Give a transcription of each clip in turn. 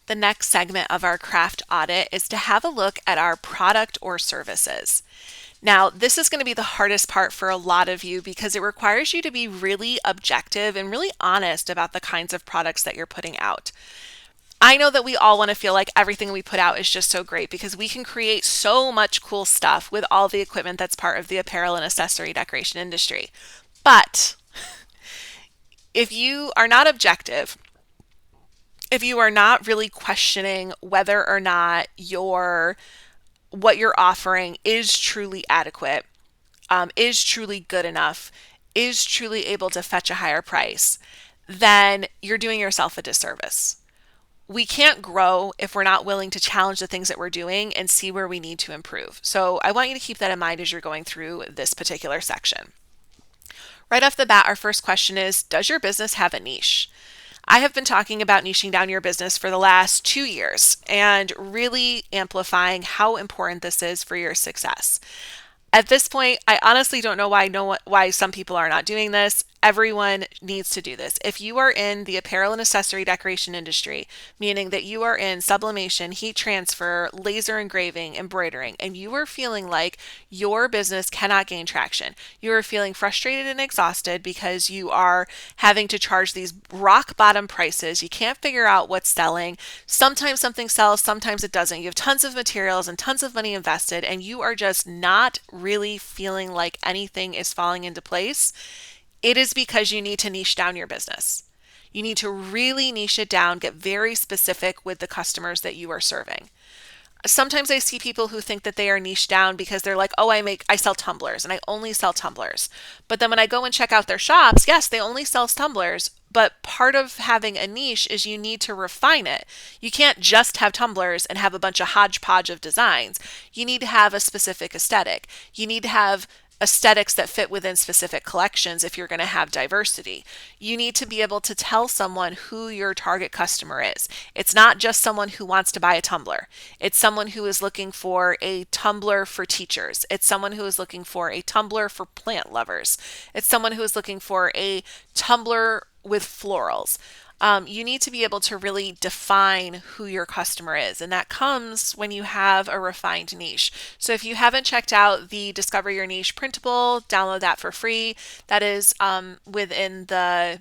The next segment of our craft audit is to have a look at our product or services. Now, this is going to be the hardest part for a lot of you because it requires you to be really objective and really honest about the kinds of products that you're putting out. I know that we all want to feel like everything we put out is just so great because we can create so much cool stuff with all the equipment that's part of the apparel and accessory decoration industry. But if you are not objective, if you are not really questioning whether or not what you're offering is truly adequate, is truly good enough, is truly able to fetch a higher price, then you're doing yourself a disservice. We can't grow if we're not willing to challenge the things that we're doing and see where we need to improve. So I want you to keep that in mind as you're going through this particular section. Right off the bat, our first question is, does your business have a niche? I have been talking about niching down your business for the last 2 years and really amplifying how important this is for your success. At this point, I honestly don't know why some people are not doing this. Everyone needs to do this. If you are in the apparel and accessory decoration industry, meaning that you are in sublimation, heat transfer, laser engraving, embroidering, and you are feeling like your business cannot gain traction, you are feeling frustrated and exhausted because you are having to charge these rock bottom prices, you can't figure out what's selling, sometimes something sells, sometimes it doesn't, you have tons of materials and tons of money invested, and you are just not really feeling like anything is falling into place, it is because you need to niche down your business. You need to really niche it down, get very specific with the customers that you are serving. Sometimes I see people who think that they are niche down because they're like, oh, I sell tumblers and I only sell tumblers. But then when I go and check out their shops, yes, they only sell tumblers. But part of having a niche is you need to refine it. You can't just have tumblers and have a bunch of hodgepodge of designs. You need to have a specific aesthetic. You need to have aesthetics that fit within specific collections if you're going to have diversity. You need to be able to tell someone who your target customer is. It's not just someone who wants to buy a tumbler. It's someone who is looking for a tumbler for teachers. It's someone who is looking for a tumbler for plant lovers. It's someone who is looking for a tumbler with florals. You need to be able to really define who your customer is, and that comes when you have a refined niche. So if you haven't checked out the Discover Your Niche printable, download that for free. That is within the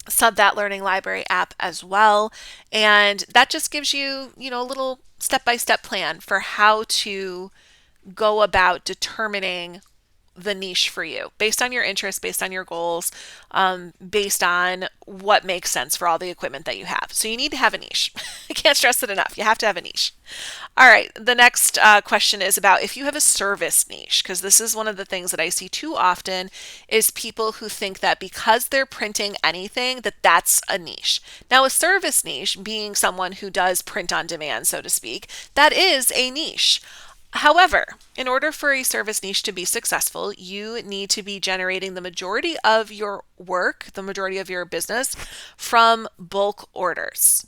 Sub That Learning Library app as well, and that just gives you, a little step-by-step plan for how to go about determining the niche for you based on your interests, based on your goals, based on what makes sense for all the equipment that you have. So you need to have a niche. I can't stress it enough. You have to have a niche. All right. The next question is about if you have a service niche, because this is one of the things that I see too often is people who think that because they're printing anything, that's a niche. Now, a service niche being someone who does print on demand, so to speak, that is a niche. However, in order for a service niche to be successful, you need to be generating the majority of your work, the majority of your business from bulk orders.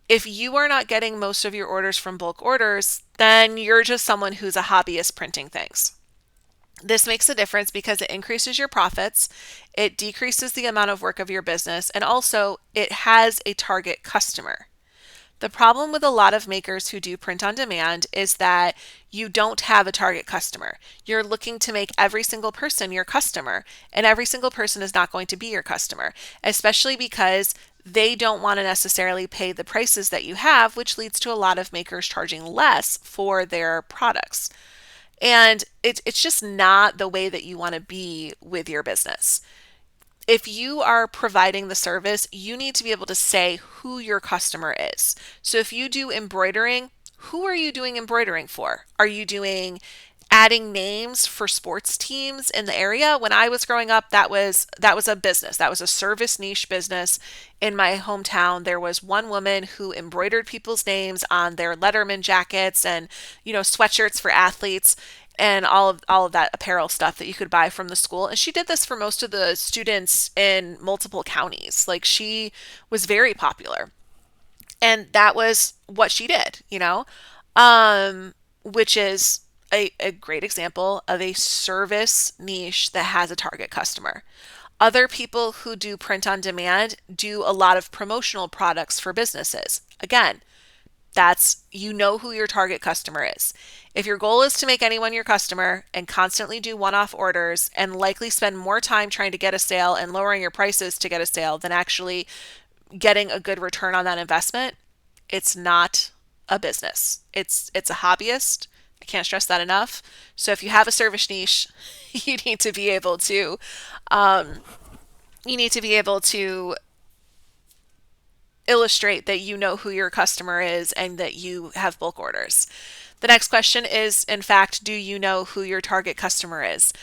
If you are not getting most of your orders from bulk orders, then you're just someone who's a hobbyist printing things. This makes a difference because it increases your profits, it decreases the amount of work of your business, and also it has a target customer. The problem with a lot of makers who do print on demand is that you don't have a target customer. You're looking to make every single person your customer, and every single person is not going to be your customer, especially because they don't want to necessarily pay the prices that you have, which leads to a lot of makers charging less for their products. And it's just not the way that you want to be with your business. If you are providing the service, you need to be able to say who your customer is. So if you do embroidering, who are you doing embroidering for? Are you doing adding names for sports teams in the area? When I was growing up, that was a business. That was a service niche business in my hometown. There was one woman who embroidered people's names on their Letterman jackets and, sweatshirts for athletes and all of that apparel stuff that you could buy from the school. And she did this for most of the students in multiple counties. Like, she was very popular. And that was what she did, which is a great example of a service niche that has a target customer. Other people who do print on demand do a lot of promotional products for businesses. Again, That's, you know who your target customer is. If your goal is to make anyone your customer and constantly do one-off orders and likely spend more time trying to get a sale and lowering your prices to get a sale than actually getting a good return on that investment, it's not a business. It's a hobbyist. I can't stress that enough. So if you have a service niche, you need to be able to um, you need to be able to illustrate that you know who your customer is and that you have bulk orders. The next question is, in fact, do you know who your target customer is?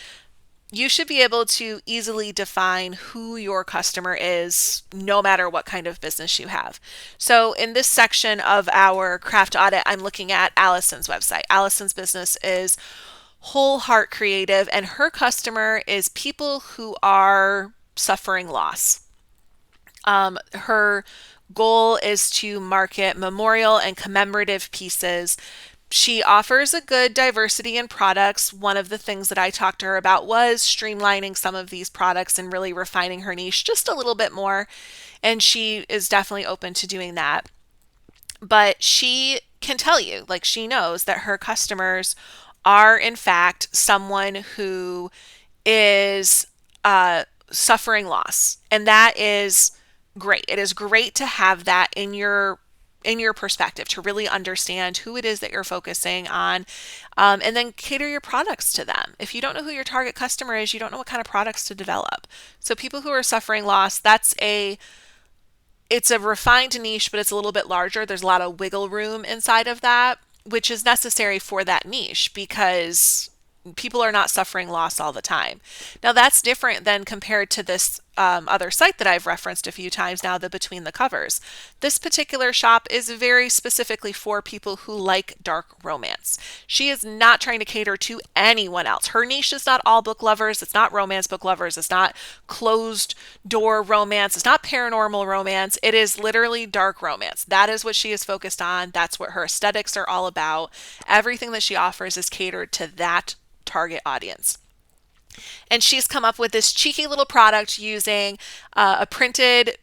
You should be able to easily define who your customer is no matter what kind of business you have. So in this section of our craft audit, I'm looking at Allison's website. Allison's business is Whole Heart Creative, and her customer is people who are suffering loss. Her goal is to market memorial and commemorative pieces. She offers a good diversity in products. One of the things that I talked to her about was streamlining some of these products and really refining her niche just a little bit more. And she is definitely open to doing that. But she can tell you, like, she knows that her customers are, in fact, someone who is suffering loss. And that is great. It is great to have that in your perspective, to really understand who it is that you're focusing on, and then cater your products to them. If you don't know who your target customer is, you don't know what kind of products to develop. So people who are suffering loss, it's a refined niche, but it's a little bit larger. There's a lot of wiggle room inside of that, which is necessary for that niche because people are not suffering loss all the time. Now, that's different than compared to this other site that I've referenced a few times now, the Between the Covers. This particular shop is very specifically for people who like dark romance. She is not trying to cater to anyone else. Her niche is not all book lovers. It's not romance book lovers. It's not closed door romance. It's not paranormal romance. It is literally dark romance. That is what she is focused on. That's what her aesthetics are all about. Everything that she offers is catered to that target audience. And she's come up with this cheeky little product using a printed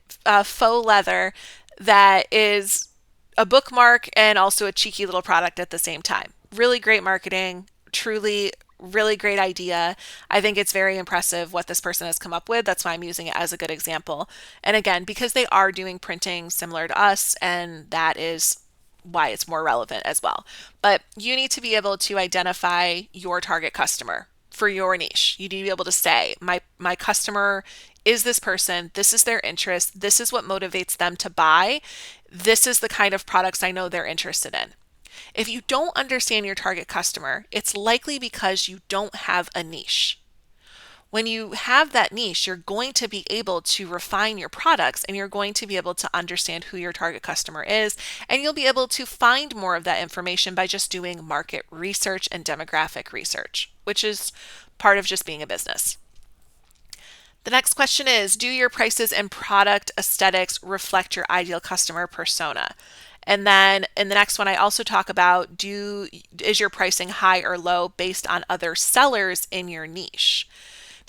faux leather that is a bookmark and also a cheeky little product at the same time. Really great marketing, truly really great idea. I think it's very impressive what this person has come up with. That's why I'm using it as a good example. And again, because they are doing printing similar to us, and that is why it's more relevant as well. But you need to be able to identify your target customer for your niche. You need to be able to say, my customer is this person, this is their interest, this is what motivates them to buy, this is the kind of products I know they're interested in. If you don't understand your target customer, it's likely because you don't have a niche. When you have that niche, you're going to be able to refine your products and you're going to be able to understand who your target customer is. And you'll be able to find more of that information by just doing market research and demographic research, which is part of just being a business. The next question is, do your prices and product aesthetics reflect your ideal customer persona? And then in the next one, I also talk about, is your pricing high or low based on other sellers in your niche?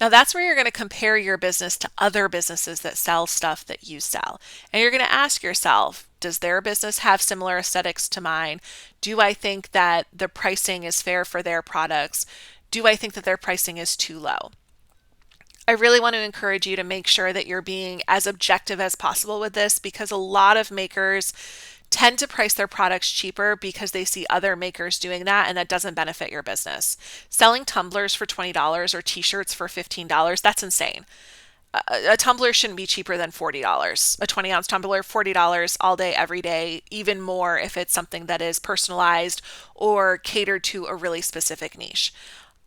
Now that's where you're going to compare your business to other businesses that sell stuff that you sell. And you're going to ask yourself, does their business have similar aesthetics to mine? Do I think that the pricing is fair for their products? Do I think that their pricing is too low? I really want to encourage you to make sure that you're being as objective as possible with this, because a lot of makers tend to price their products cheaper because they see other makers doing that, and that doesn't benefit your business. Selling tumblers for $20 or t-shirts for $15, that's insane. A tumbler shouldn't be cheaper than $40. A 20-ounce tumbler, $40 all day, every day, even more if it's something that is personalized or catered to a really specific niche.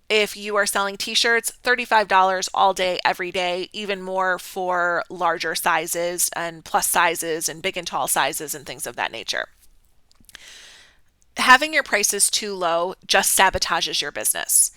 If you are selling t-shirts, $35 all day, every day, even more for larger sizes and plus sizes and big and tall sizes and things of that nature. Having your prices too low just sabotages your business.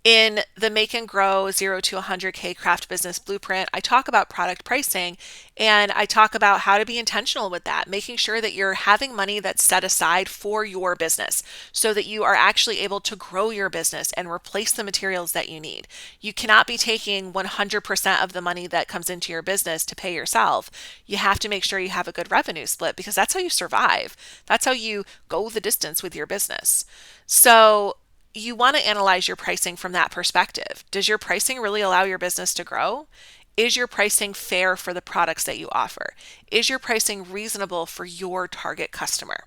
In the Make and Grow 0 to 100K Craft Business Blueprint, I talk about product pricing and I talk about how to be intentional with that, making sure that you're having money that's set aside for your business so that you are actually able to grow your business and replace the materials that you need. You cannot be taking 100% of the money that comes into your business to pay yourself. You have to make sure you have a good revenue split because that's how you survive. That's how you go the distance with your business. So, you want to analyze your pricing from that perspective. Does your pricing really allow your business to grow? Is your pricing fair for the products that you offer? Is your pricing reasonable for your target customer?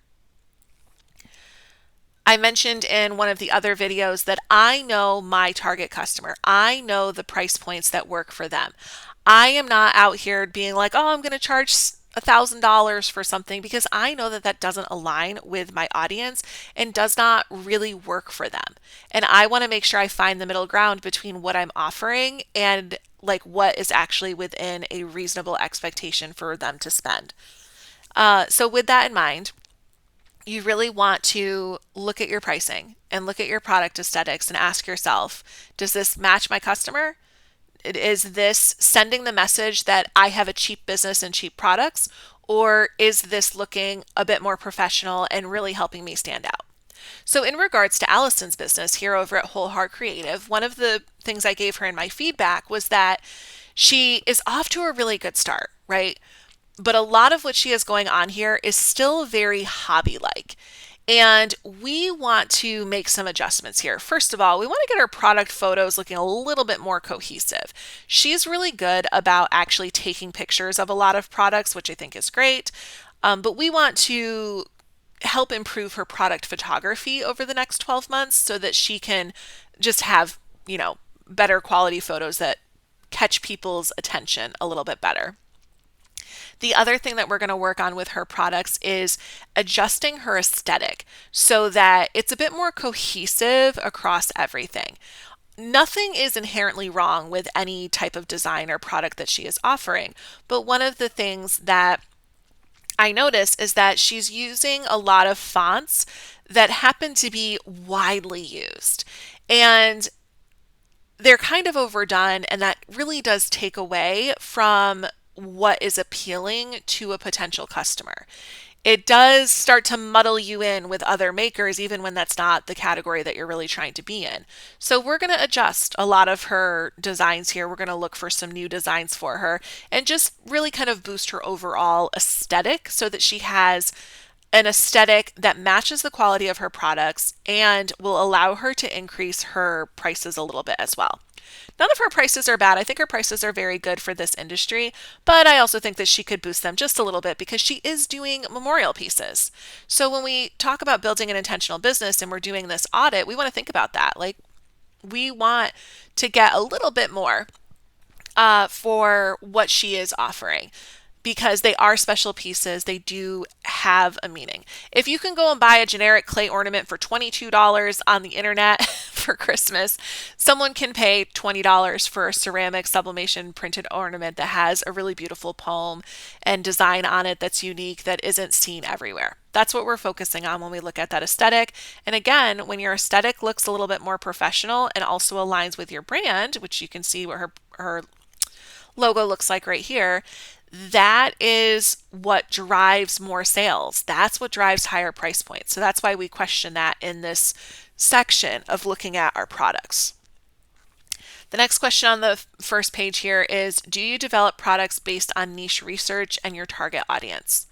I mentioned in one of the other videos that I know my target customer. I know the price points that work for them. I am not out here being like, oh, I'm going to charge $1,000 for something because I know that that doesn't align with my audience and does not really work for them. And I want to make sure I find the middle ground between what I'm offering and like what is actually within a reasonable expectation for them to spend. So with that in mind, you really want to look at your pricing and look at your product aesthetics and ask yourself, does this match my customer? Is this sending the message that I have a cheap business and cheap products? Or is this looking a bit more professional and really helping me stand out? So, in regards to Allison's business here over at Whole Heart Creative, one of the things I gave her in my feedback was that she is off to a really good start, right? But a lot of what she has going on here is still very hobby like. And we want to make some adjustments here. First of all, we want to get our product photos looking a little bit more cohesive. She's really good about actually taking pictures of a lot of products, which I think is great. But we want to help improve her product photography over the next 12 months so that she can just have, better quality photos that catch people's attention a little bit better. The other thing that we're going to work on with her products is adjusting her aesthetic so that it's a bit more cohesive across everything. Nothing is inherently wrong with any type of design or product that she is offering, but one of the things that I notice is that she's using a lot of fonts that happen to be widely used. And they're kind of overdone, and that really does take away from what is appealing to a potential customer. It does start to muddle you in with other makers, even when that's not the category that you're really trying to be in. So, we're going to adjust a lot of her designs here. We're going to look for some new designs for her and just really kind of boost her overall aesthetic so that she has an aesthetic that matches the quality of her products and will allow her to increase her prices a little bit as well. None of her prices are bad. I think her prices are very good for this industry, but I also think that she could boost them just a little bit because she is doing memorial pieces. So when we talk about building an intentional business and we're doing this audit, we want to think about that. Like, we want to get a little bit more for what she is offering, because they are special pieces. They do have a meaning. If you can go and buy a generic clay ornament for $22 on the internet for Christmas, someone can pay $20 for a ceramic sublimation printed ornament that has a really beautiful poem and design on it that's unique, that isn't seen everywhere. That's what we're focusing on when we look at that aesthetic. And again, when your aesthetic looks a little bit more professional and also aligns with your brand, which you can see what her logo looks like right here, that is what drives more sales. That's what drives higher price points. So that's why we question that in this section of looking at our products. The next question on the first page here is, do you develop products based on niche research and your target audience?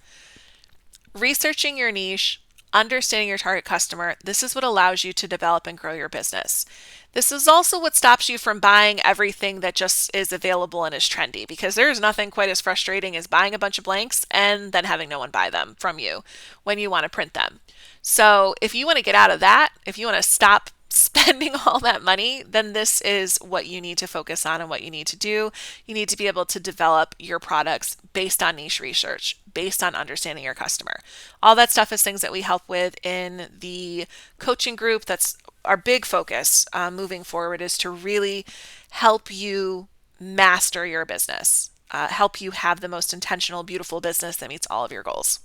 Researching your niche, understanding your target customer, this is what allows you to develop and grow your business. This is also what stops you from buying everything that just is available and is trendy, because there's nothing quite as frustrating as buying a bunch of blanks and then having no one buy them from you when you want to print them. So if you want to get out of that, if you want to stop spending all that money, then this is what you need to focus on and what you need to do. You need to be able to develop your products based on niche research, based on understanding your customer. All that stuff is things that we help with in the coaching group. That's our big focus moving forward, is to really help you master your business, help you have the most intentional, beautiful business that meets all of your goals.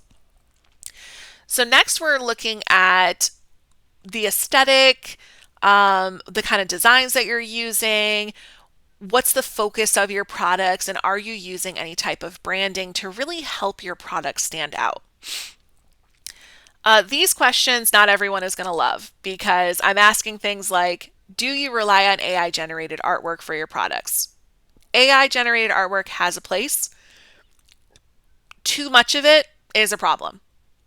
So next we're looking at the aesthetic, the kind of designs that you're using, what's the focus of your products, and are you using any type of branding to really help your products stand out? These questions, not everyone is going to love because I'm asking things like, do you rely on AI generated artwork for your products? AI generated artwork has a place. Too much of it is a problem.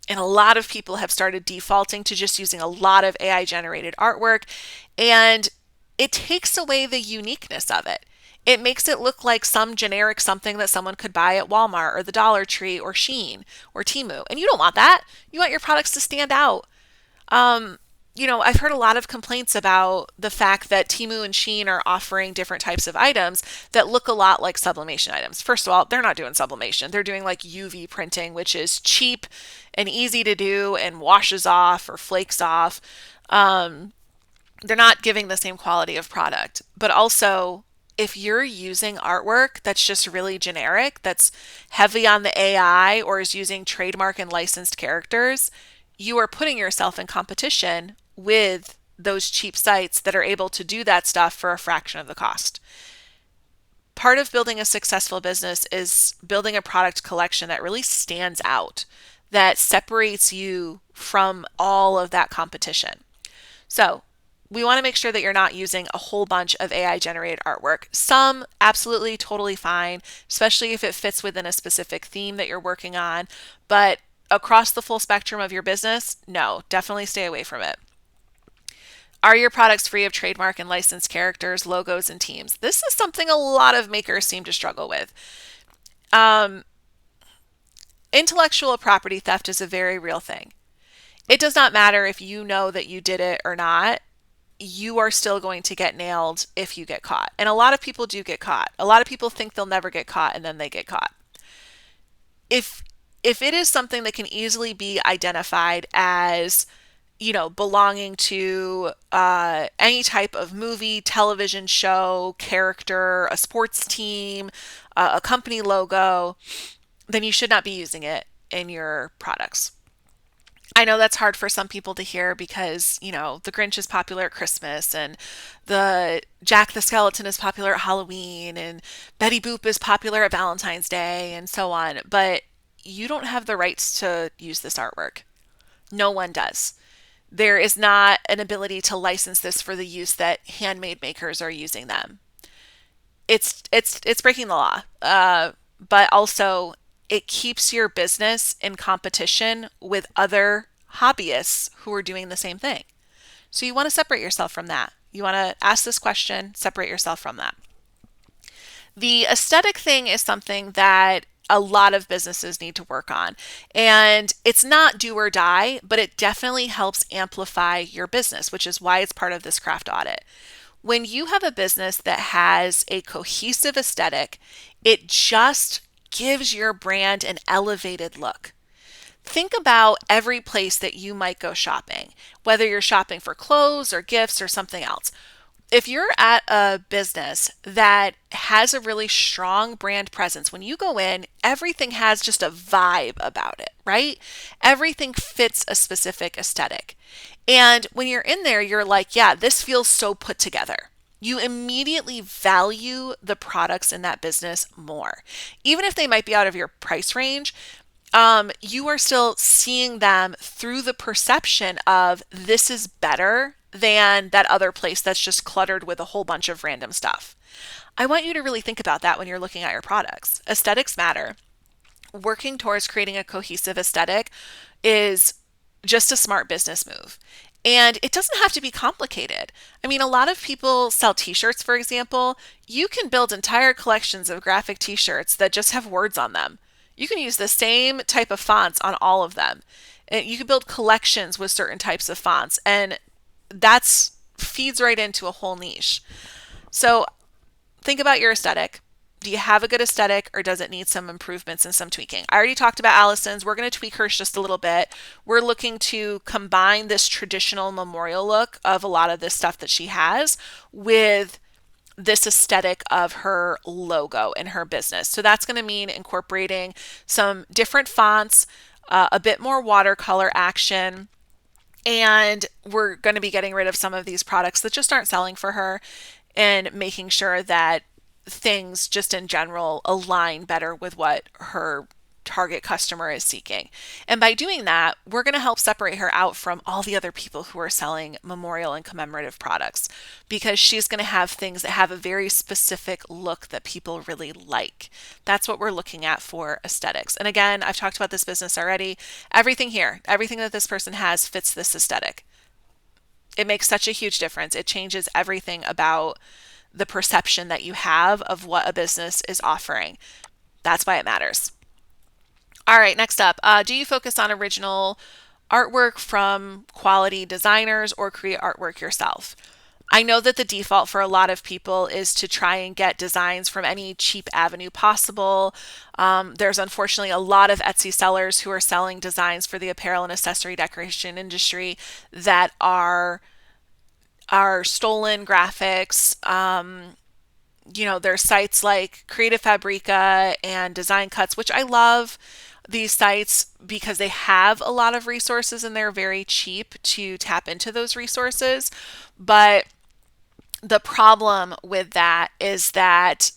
And a lot of people have started defaulting to just using a lot of AI generated artwork, and it takes away the uniqueness of it. It makes it look like some generic something that someone could buy at Walmart or the Dollar Tree or Shein or Temu. And you don't want that. You want your products to stand out. Um, I've heard a lot of complaints about the fact that Temu and Shein are offering different types of items that look a lot like sublimation items. First of all, they're not doing sublimation. They're doing like UV printing, which is cheap and easy to do and washes off or flakes off. Um, they're not giving the same quality of product. But also, if you're using artwork that's just really generic, that's heavy on the AI or is using trademark and licensed characters, you are putting yourself in competition with those cheap sites that are able to do that stuff for a fraction of the cost. Part of building a successful business is building a product collection that really stands out, that separates you from all of that competition. So, we want to make sure that you're not using a whole bunch of AI generated artwork. Some absolutely totally fine, especially if it fits within a specific theme that you're working on. But across the full spectrum of your business, no, definitely stay away from it. Are your products free of trademark and licensed characters, logos, and teams? This is something a lot of makers seem to struggle with. Um, Intellectual property theft is a very real thing. It does not matter if you know that you did it or not. You are still going to get nailed if you get caught. And a lot of people do get caught. A lot of people think they'll never get caught and then they get caught. If if it is something that can easily be identified as, belonging to any type of movie, television show, character, a sports team, a company logo, then you should not be using it in your products. I know that's hard for some people to hear because, the Grinch is popular at Christmas and the Jack the Skeleton is popular at Halloween and Betty Boop is popular at Valentine's Day and so on. But you don't have the rights to use this artwork. No one does. There is not an ability to license this for the use that handmade makers are using them. It's breaking the law. But also it keeps your business in competition with other hobbyists who are doing the same thing. So you want to separate yourself from that. You want to ask this question, separate yourself from that. The aesthetic thing is something that a lot of businesses need to work on. And it's not do or die, but it definitely helps amplify your business, which is why it's part of this craft audit. When you have a business that has a cohesive aesthetic, it just gives your brand an elevated look. Think about every place that you might go shopping, whether you're shopping for clothes or gifts or something else. If you're at a business that has a really strong brand presence, when you go in, everything has just a vibe about it, right? Everything fits a specific aesthetic. And when you're in there, you're like, yeah, this feels so put together. You immediately value the products in that business more. Even if they might be out of your price range, you are still seeing them through the perception of this is better than that other place that's just cluttered with a whole bunch of random stuff. I want you to really think about that when you're looking at your products. Aesthetics matter. Working towards creating a cohesive aesthetic is just a smart business move. And it doesn't have to be complicated. I mean, a lot of people sell t-shirts, for example. You can build entire collections of graphic t-shirts that just have words on them. You can use the same type of fonts on all of them. And you can build collections with certain types of fonts, and that's feeds right into a whole niche. So think about your aesthetic. Do you have a good aesthetic or does it need some improvements and some tweaking? I already talked about Allison's. We're going to tweak hers just a little bit. We're looking to combine this traditional memorial look of a lot of this stuff that she has with this aesthetic of her logo in her business. So that's going to mean incorporating some different fonts, a bit more watercolor action, And we're going to be getting rid of some of these products that just aren't selling for her and making sure that things just in general align better with what her target customer is seeking. And by doing that, we're going to help separate her out from all the other people who are selling memorial and commemorative products because she's going to have things that have a very specific look that people really like. That's what we're looking at for aesthetics. And again, I've talked about this business already. Everything here, everything that this person has fits this aesthetic. It makes such a huge difference. It changes everything about the perception that you have of what a business is offering. That's why it matters. All right, next up, do you focus on original artwork from quality designers or create artwork yourself? I know that the default for a lot of people is to try and get designs from any cheap avenue possible. There's unfortunately a lot of Etsy sellers who are selling designs for the apparel and accessory decoration industry that are stolen graphics. There's sites like Creative Fabrica and Design Cuts, which I love these sites because they have a lot of resources and they're very cheap to tap into those resources. But the problem with that is that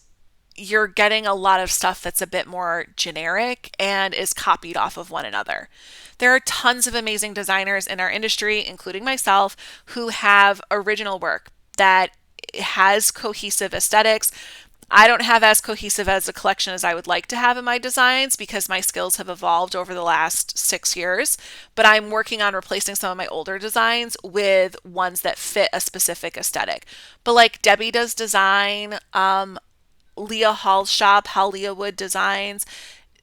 you're getting a lot of stuff that's a bit more generic and is copied off of one another. There are tons of amazing designers in our industry, including myself, who have original work that has cohesive aesthetics. I don't have as cohesive as a collection as I would like to have in my designs because my skills have evolved over the last 6 years, but I'm working on replacing some of my older designs with ones that fit a specific aesthetic. But like Debbie does design, Leah Hall's shop, How Leah Wood Designs,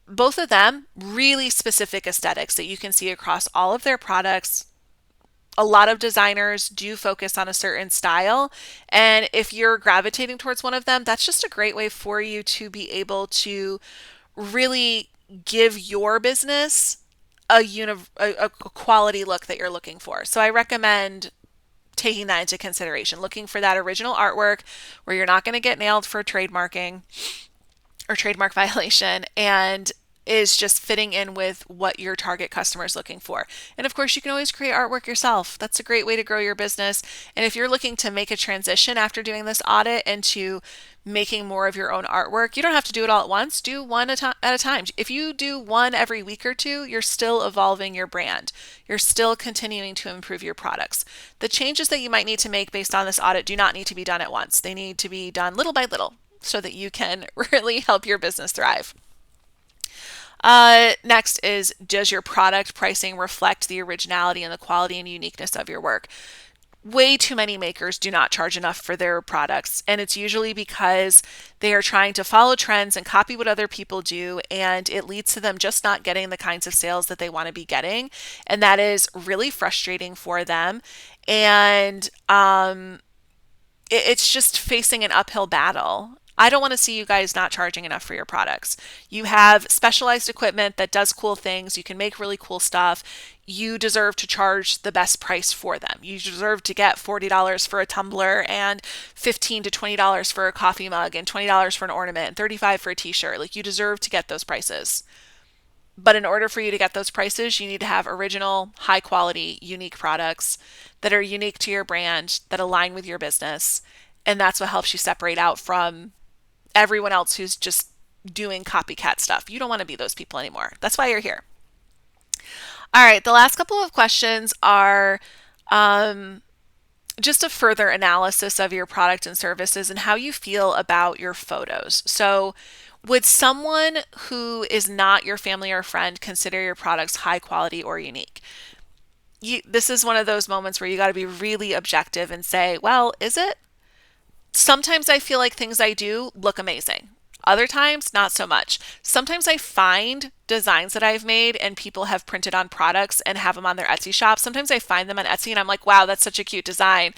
both of them really specific aesthetics that you can see across all of their products. A lot of designers do focus on a certain style. And if you're gravitating towards one of them, that's just a great way for you to be able to really give your business a quality look that you're looking for. So I recommend taking that into consideration, looking for that original artwork where you're not going to get nailed for trademarking or trademark violation and is just fitting in with what your target customer is looking for. And of course, you can always create artwork yourself. That's a great way to grow your business. And if you're looking to make a transition after doing this audit into making more of your own artwork, you don't have to do it all at once. Do one at a time. If you do one every week or two, you're still evolving your brand. You're still continuing to improve your products. The changes that you might need to make based on this audit do not need to be done at once. They need to be done little by little so that you can really help your business thrive. Next is, does your product pricing reflect the originality and the quality and uniqueness of your work? Way too many makers do not charge enough for their products, and it's usually because they are trying to follow trends and copy what other people do, and it leads to them just not getting the kinds of sales that they want to be getting, and that is really frustrating for them. And it's just facing an uphill battle. I don't want to see you guys not charging enough for your products. You have specialized equipment that does cool things. You can make really cool stuff. You deserve to charge the best price for them. You deserve to get $40 for a tumbler and $15 to $20 for a coffee mug and $20 for an ornament and $35 for a t-shirt. Like, you deserve to get those prices. But in order for you to get those prices, you need to have original, high quality, unique products that are unique to your brand, that align with your business. And that's what helps you separate out from everyone else who's just doing copycat stuff. You don't want to be those people anymore. That's why you're here. All right, the last couple of questions are just a further analysis of your product and services and how you feel about your photos. So, would someone who is not your family or friend consider your products high quality or unique? This is one of those moments where you got to be really objective and say, well, is it? Sometimes I feel like things I do look amazing. Other times, not so much. Sometimes I find designs that I've made and people have printed on products and have them on their Etsy shop. Sometimes I find them on Etsy and I'm like, wow, that's such a cute design.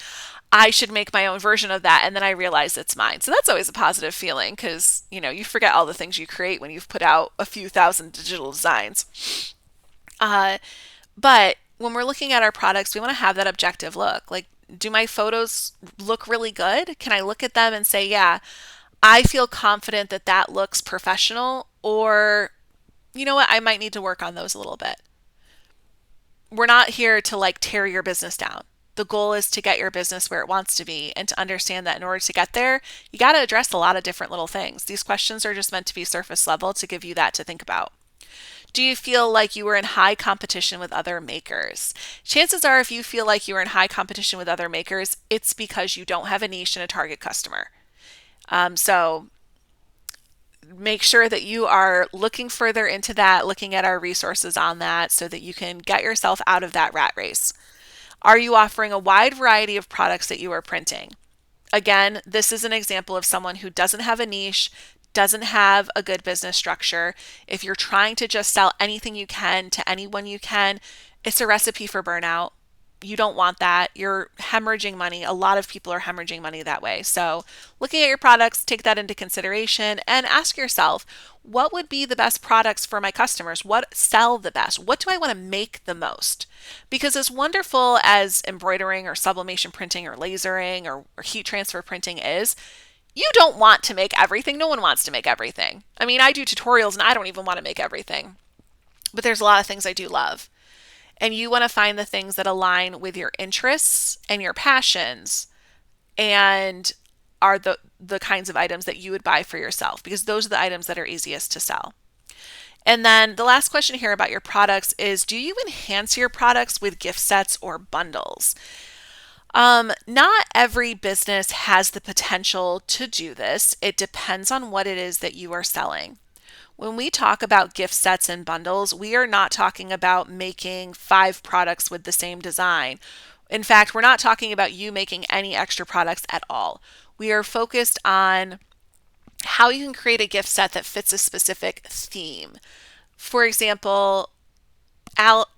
I should make my own version of that. And then I realize it's mine. So that's always a positive feeling because, you forget all the things you create when you've put out a few thousand digital designs. But when we're looking at our products, we want to have that objective look. Like, do my photos look really good? Can I look at them and say, yeah, I feel confident that that looks professional? Or, you know what, I might need to work on those a little bit. we're not here to like tear your business down. The goal is to get your business where it wants to be and to understand that in order to get there, you got to address a lot of different little things. These questions are just meant to be surface level to give you that to think about. Do you feel like you are in high competition with other makers? Chances are, if you feel like you are in high competition with other makers, it's because you don't have a niche and a target customer. So make sure that you are looking further into that, looking at our resources on that so that you can get yourself out of that rat race. Are you offering a wide variety of products that you are printing? Again, this is an example of someone who doesn't have a niche, doesn't have a good business structure. If you're trying to just sell anything you can to anyone you can, it's a recipe for burnout. You don't want that. You're hemorrhaging money. A lot of people are hemorrhaging money that way. So, looking at your products, take that into consideration and ask yourself, what would be the best products for my customers? What sell the best? What do I want to make the most? Because as wonderful as embroidering or sublimation printing or lasering or heat transfer printing is, you don't want to make everything. No one wants to make everything. I mean, I do tutorials and I don't even want to make everything. But there's a lot of things I do love. And you want to find the things that align with your interests and your passions and are the kinds of items that you would buy for yourself, because those are the items that are easiest to sell. And then the last question here about your products is, do you enhance your products with gift sets or bundles? Not every business has the potential to do this. It depends on what it is that you are selling. When we talk about gift sets and bundles, we are not talking about making 5 products with the same design. In fact, we're not talking about you making any extra products at all. We are focused on how you can create a gift set that fits a specific theme. For example,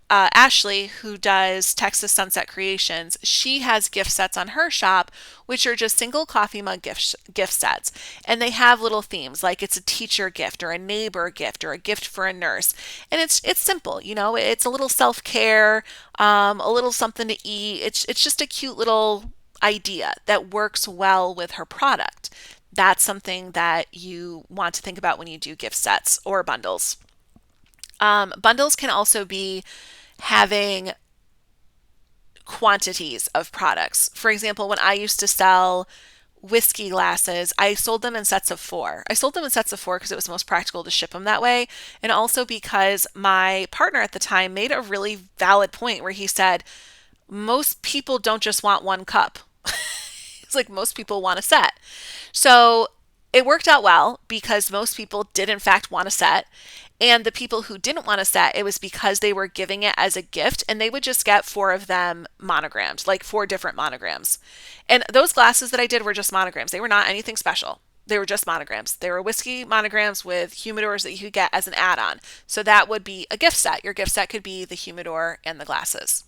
Ashley, who does Texas Sunset Creations, she has gift sets on her shop, which are just single coffee mug gift sets. And they have little themes, like it's a teacher gift or a neighbor gift or a gift for a nurse. And it's simple, you know, it's a little self-care, a little something to eat. It's just a cute little idea that works well with her product. That's something that you want to think about when you do gift sets or bundles. Bundles can also be having quantities of products. For example, when I used to sell whiskey glasses, I sold them in sets of 4. I sold them in sets of 4 because it was most practical to ship them that way, and also because my partner at the time made a really valid point where he said, most people don't just want one cup. It's like most people want a set. So it worked out well because most people did in fact want a set. And the people who didn't want a set, it was because they were giving it as a gift and they would just get 4 of them monogrammed, like 4 different monograms. And those glasses that I did were just monograms. They were not anything special. They were just monograms. They were whiskey monograms with humidors that you could get as an add-on. So that would be a gift set. Your gift set could be the humidor and the glasses.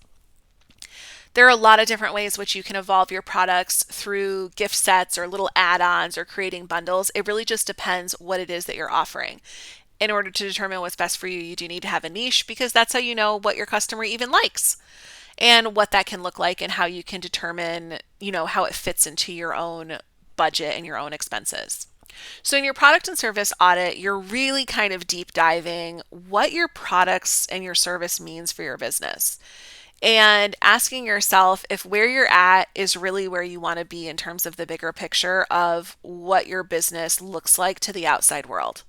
There are a lot of different ways which you can evolve your products through gift sets or little add-ons or creating bundles. It really just depends what it is that you're offering. In order to determine what's best for you, you do need to have a niche, because that's how you know what your customer even likes and what that can look like and how you can determine, you know, how it fits into your own budget and your own expenses. So in your product and service audit, you're really kind of deep diving what your products and your service means for your business and asking yourself if where you're at is really where you want to be in terms of the bigger picture of what your business looks like to the outside world.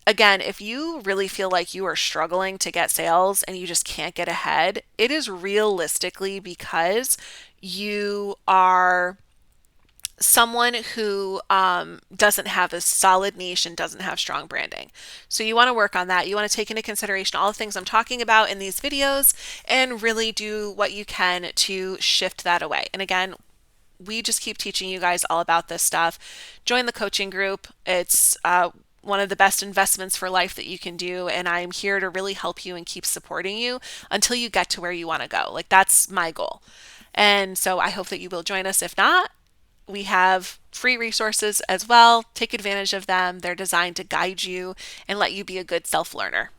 Again, if you really feel like you are struggling to get sales and you just can't get ahead, it is realistically because you are someone who doesn't have a solid niche and doesn't have strong branding. So you want to work on that. You want to take into consideration all the things I'm talking about in these videos and really do what you can to shift that away. And again, we just keep teaching you guys all about this stuff. Join the coaching group. It's one of the best investments for life that you can do, and I'm here to really help you and keep supporting you until you get to where you want to go. Like, that's my goal. And so I hope that you will join us. If not, we have free resources as well. Take advantage of them. They're designed to guide you and let you be a good self-learner.